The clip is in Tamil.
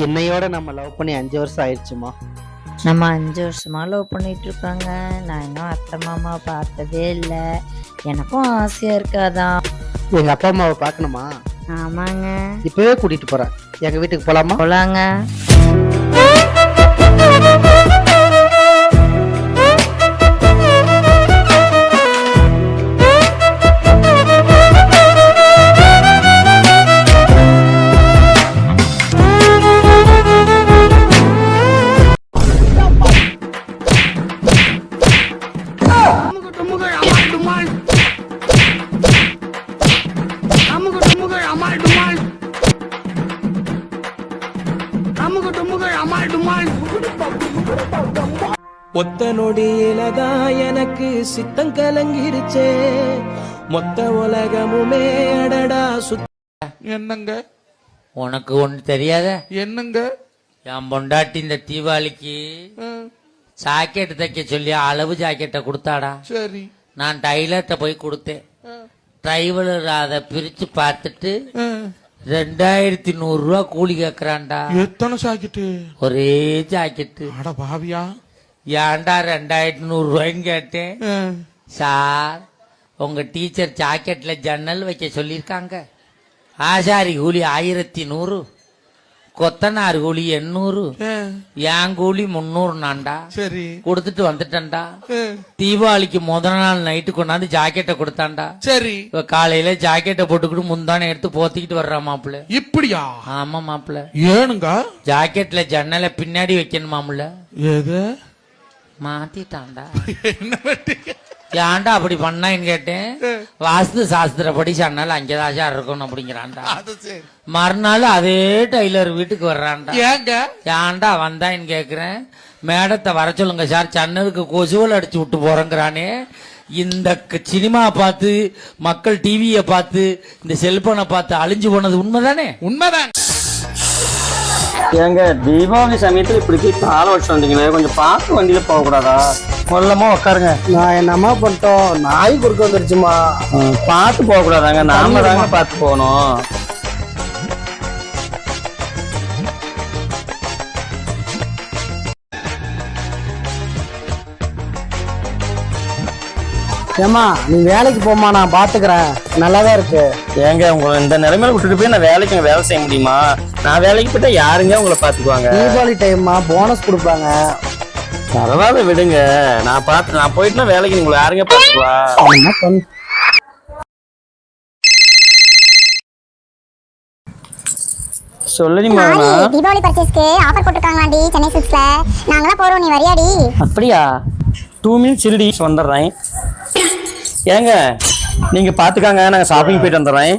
என்னையோட நம்ம லவ் பண்ணி 5 வருஷம் ஆயிடுச்சுமா. நம்ம 5 வருஷமா லவ் பண்ணிட்டு இருக்காங்க. நான் இன்னும் அத்தை மாமா பார்த்ததே இல்லை. எனக்கும் ஆசையா இருக்காதான். எங்க அப்பா அம்மாவை பார்க்கணுமா? ஆமாங்க. இப்பவே கூட்டிட்டு போறேன். எங்க வீட்டுக்கு போலாமா? போலாங்க. ஒத்த நொடியிலதான் எனக்கு சித்தம் கலங்கிருச்சே, மொத்த உலகமுமே அடடா என்னங்க உனக்கு ஒண்ணு தெரியாத? என்னங்க? என் பொண்டாட்டி இந்த தீபாவளிக்கு ஜாக்கெட் தைக்க சொல்லி அளவு ஜாக்கெட்டை கொடுத்தாடா. சரி. நான் டைலர்கிட்ட போய் கொடுத்தேன். டிரைவர் அதை பிரிச்சு பார்த்துட்டு 2100 ரூபா கூலி கேக்குறான்டா. எத்தனை ஜாக்கெட்டு? ஒரே ஜாக்கெட்டு. அட பாவியா. ஏன்டா 2100 ரூபாய்ன்னு கேட்டேன். சார், உங்க டீச்சர் ஜாக்கெட்ல ஜன்னல் வைக்க சொல்லியிருக்காங்க. ஆசாரி கூலி 1100, கொத்தனார் கூலி 800, என் கூலி 300 நான்டா. சரி. கொடுத்துட்டு வந்துட்டேன்டா. தீபாவளிக்கு முதல் நாள் நைட்டு கொண்டாந்து ஜாக்கெட்டை கொடுத்தான்டா. சரி. காலையில ஜாக்கெட்டை போட்டுக்கிட்டு முந்தானே எடுத்து போத்திக்கிட்டு வர்றான் மாப்பிள்ள. இப்படியா? ஆமா மாப்பிள்ள. ஏனுங்க? ஜாக்கெட்ல ஜன்னலை பின்னாடி வைக்கணுமாமுல. எது மாத்திட்டான்டா. என்ன பண்றீங்க? ஏன்டா அப்படி பண்ணான்னு கேட்டேன். வாஸ்து சாஸ்திரப்படி சன்னல் அங்கேதாச்சா இருக்கணும் அப்படிங்கிறான்டா. மறுநாள் அதே டைலர் வீட்டுக்கு வர்றான்டா. ஏங்க? ஏன்டா வந்தான்னு கேக்குறேன். மேடத்தை வர சொல்லுங்க சார், சன்னலுக்கு கொசுவல் அடிச்சு விட்டு போறேங்கிறானே. இந்த சினிமா பார்த்து மக்கள் டிவியை பார்த்து இந்த செல்போனை பார்த்து அழிஞ்சு போனது உண்மைதானே? உண்மைதான். ஏங்க, தீபாவளி சமயத்துல இப்படி போய் காலை வச்சு வந்தீங்களே, கொஞ்சம் பார்த்து வண்டியில போக கூடாதா? முதல்லமா உட்காருங்க. நான் என்னம்மா பண்ணிட்டோம்? நாய் குறுக்க வந்துருச்சுமா. பார்த்து போக கூடாதாங்க, நாம தாங்க பார்த்து போகணும். ஏமா, நீ வேலைக்கு போமா, நான் பாத்துக்கிறேன். நல்லாதான் இருக்கு. ஏங்க, உங்களை இந்த நிலைமையில விட்டுட்டு போய் நான் வேலைக்கு வேலை செய்ய முடியுமா? நான் வேலைக்கு போயிட்டா யாருங்க உங்களை பாத்துக்குவாங்க? தீபாவளி டைம்மா போனஸ் கொடுப்பாங்க. பரவாயில்ல விடுங்க, நான் போயிட்டுனா வேலைக்கு உங்களை யாருங்க பாத்துக்குவா? சொல்லுமா. தீபாவளி பர்ச்சேஸ்க்கு ஆஃபர் போட்டுருக்காங்களாடி சென்னை சில்க்ஸ்ல. நாங்களாம் போறோம், நீ வரியாடி? அப்படியா? 2 minutes இருடி, வந்துடுறேன். ஏங்க, நீங்க பாத்துக்காங்க, நாங்க ஷாப்பிங் போயிட்டு வந்துடுறேன்.